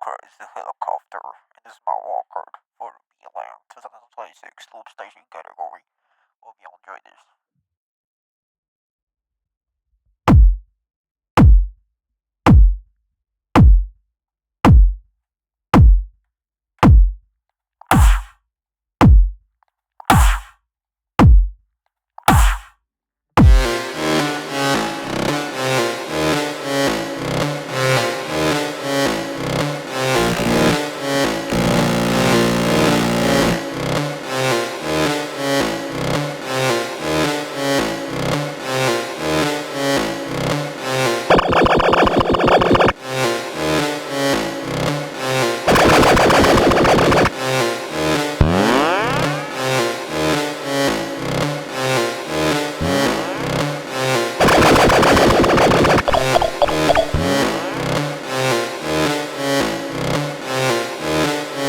Wildcard is the helicopter, and this is my wildcard for the Beatland 2026 Loopstation category. Hope you all enjoy this.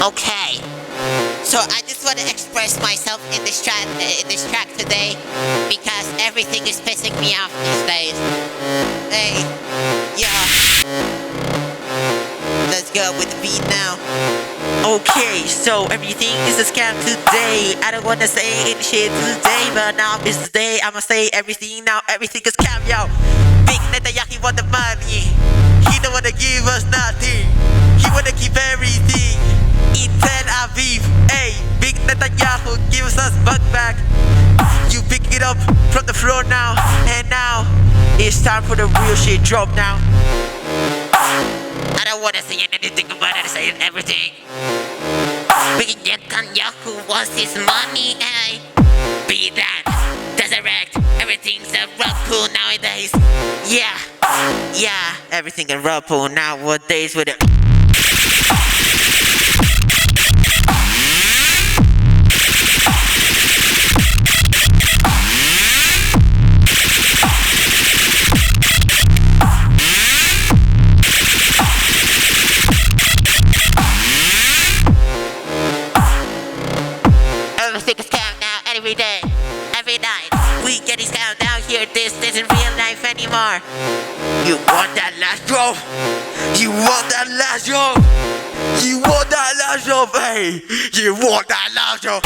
Okay, so I just want to express myself in this track today because everything is pissing me off these days. Hey, yeah, let's go with the beat now. Okay, so everything is a scam today. I don't wanna say any shit today, but now is the day. I'ma say everything now. Everything is scam, yo. Big Netanyahu want the money. He don't wanna give us nothing. He wanna keep everything in Tel Aviv. Hey, Big Netanyahu gives us bug back. You pick it up from the floor now, and now it's time for the real shit drop now. I don't want to say anything about it, saying everything. Big Netanyahu wants his money, hey. Beatland, resurrect, everything's a rug nowadays. Yeah, Everything in Rappel nowadays with it. everything is scam now, every day, every night. We get this scam now here, this isn't real life anymore. You want that last drop? You want that last drop? You want that last drop? Hey, you want that last drop?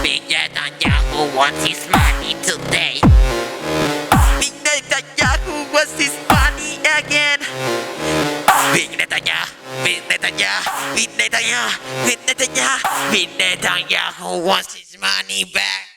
Big Netanyahu wants his money today. Big Netanyahu wants his money again. Big Netanyahu, Big Netanyahu, Big Netanyahu, Big Netanyahu, Big Netanyahu wants his money back.